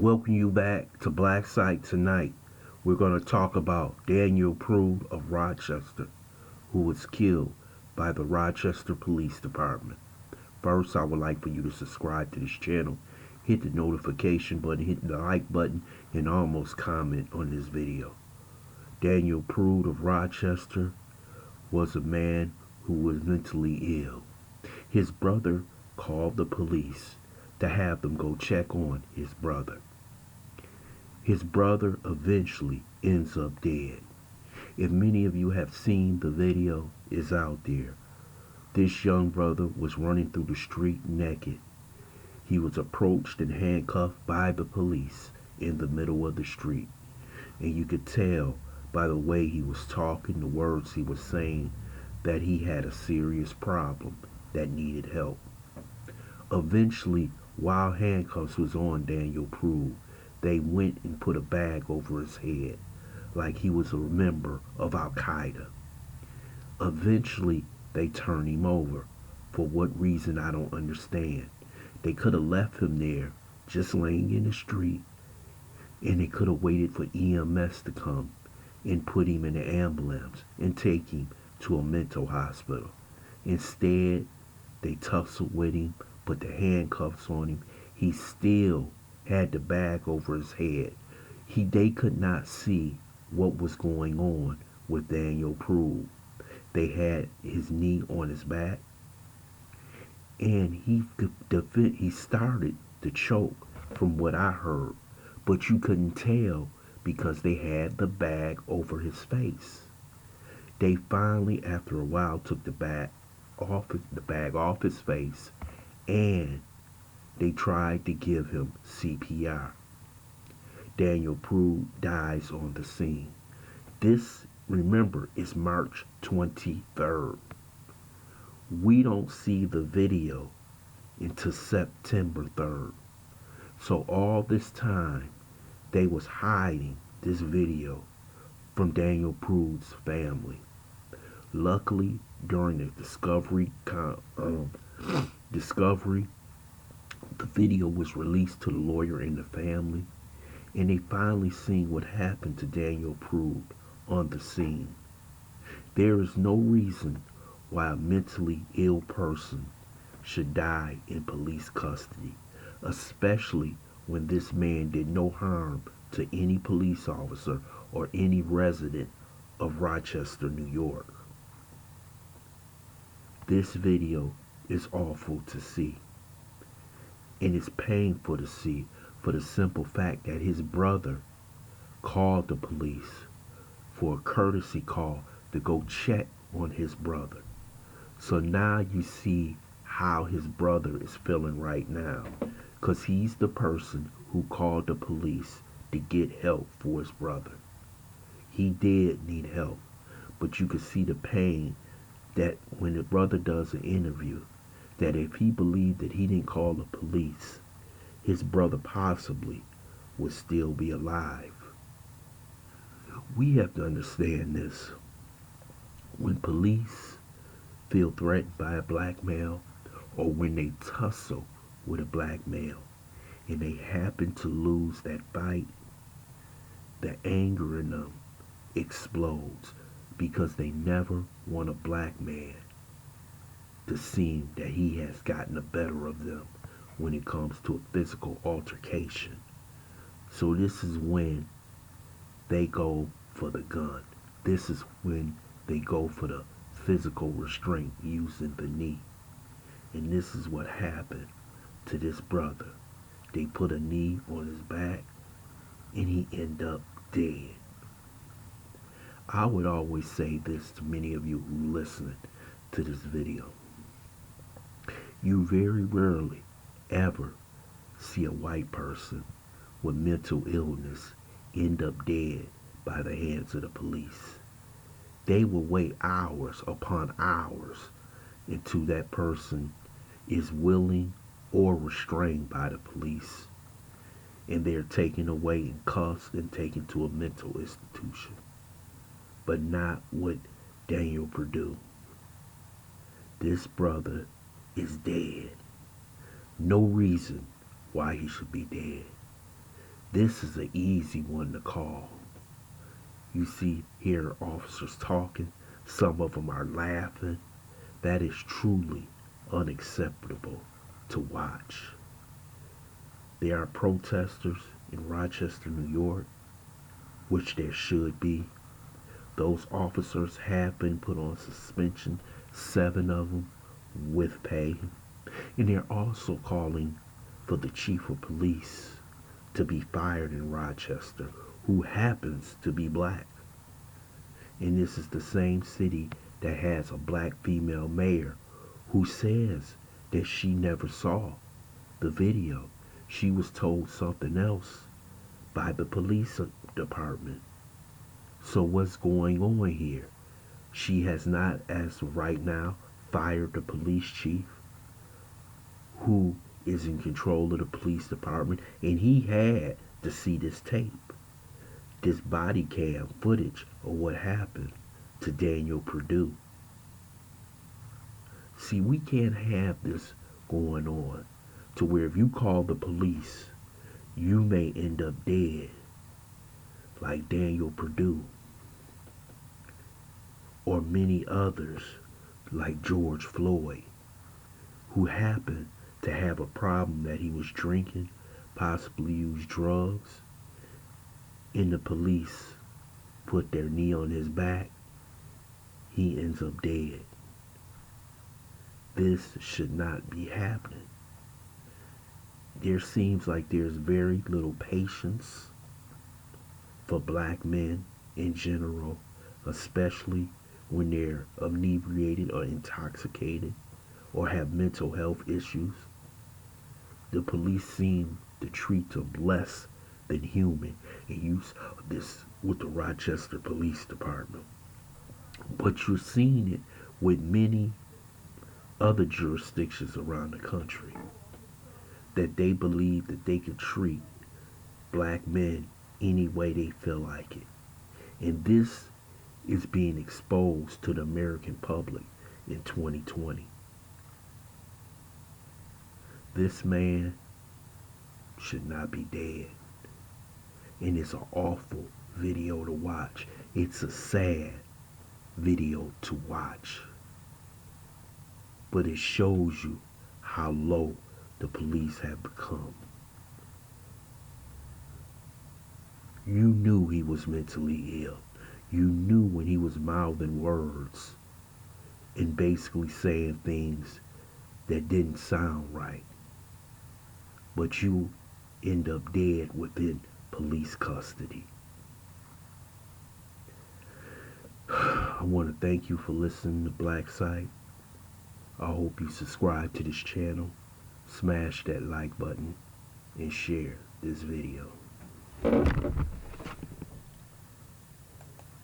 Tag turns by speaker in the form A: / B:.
A: welcome you back to Black Site tonight. We're going to talk about Daniel Prude of Rochester, who was killed by the Rochester Police Department. First, I would like for you to subscribe to this channel, hit the notification button, hit the like button, and almost comment on this video. Daniel Prude of Rochester was a man who was mentally ill. His brother called the police to have them go check on his brother. His brother eventually ends up dead. If many of you have seen the video, it's out there. This young brother was running through the street naked. He was approached and handcuffed by the police in the middle of the street. And you could tell by the way he was talking, the words he was saying, that he had a serious problem that needed help. Eventually, while handcuffs was on Daniel Prude, they went and put a bag over his head like he was a member of Al-Qaeda. Eventually, they turned him over. For what reason, I don't understand. They could have left him there, just laying in the street, and they could have waited for EMS to come and put him in an ambulance and take him to a mental hospital. Instead, they tussled with him, put the handcuffs on him. He still had the bag over his head. They could not see what was going on with Daniel Prude. They had his knee on his back, and he started to choke from what I heard, but you couldn't tell because they had the bag over his face. They finally, after a while, took the bag off his face, and they tried to give him CPR. Daniel Prude dies on the scene. This, remember, is March 23rd. We don't see the video until September 3rd. So all this time, they was hiding this video from Daniel Prude's family. Luckily, during the discovery, the video was released to the lawyer and the family, and they finally seen what happened to Daniel Prude on the scene. There is no reason why a mentally ill person should die in police custody, especially when this man did no harm to any police officer or any resident of Rochester, New York. This video is awful to see, and it's painful to see for the simple fact that his brother called the police for a courtesy call to go check on his brother. So now you see how his brother is feeling right now, because he's the person who called the police to get help for his brother. He did need help, but you could see the pain that when the brother does an interview, that if he believed that he didn't call the police, his brother possibly would still be alive. We have to understand this. When police feel threatened by a black male, or when they tussle with a black male, and they happen to lose that fight, the anger in them explodes because they never want a black man to seem that he has gotten the better of them when it comes to a physical altercation. So this is when they go for the gun. This is when they go for the physical restraint using the knee. And this is what happened to this brother. They put a knee on his back, and he ended up dead. I would always say this to many of you who listen to this video. You very rarely ever see a white person with mental illness end up dead by the hands of the police. They will wait hours upon hours until that person is willing or restrained by the police, and they're taken away in cuffs and taken to a mental institution. But not with Daniel Prude. This brother is dead. No reason why he should be dead. This is an easy one to call. You see, hear officers talking, some of them are laughing. That is truly unacceptable to watch. There are protesters in Rochester, New York, which there should be. Those officers have been put on suspension, 7 of them with pay. And they're also calling for the chief of police to be fired in Rochester, who happens to be black. And this is the same city that has a black female mayor who says that she never saw the video. She was told something else by the police department. So what's going on here? She has not, as of right now, fired the police chief who is in control of the police department, and he had to see this tape, this body cam footage of what happened to Daniel Prude. See, we can't have this going on to where if you call the police, you may end up dead like Daniel Prude or many others like George Floyd, who happened to have a problem that he was drinking, possibly used drugs, and the police put their knee on his back. He ends up dead. This should not be happening. There seems like there's very little patience for black men in general, especially when they're inebriated or intoxicated or have mental health issues. The police seem to treat them less than human, and use this with the Rochester Police Department. But you're seeing it with many other jurisdictions around the country, that they believe that they can treat black men any way they feel like it. And this is being exposed to the American public in 2020. This man should not be dead. And it's an awful video to watch. It's a sad video to watch. But it shows you how low the police have become. You knew he was mentally ill. You knew when he was mouthing words and basically saying things that didn't sound right. But you end up dead within police custody. I want to thank you for listening to Black Site. I hope you subscribe to this channel, smash that like button, and share this video.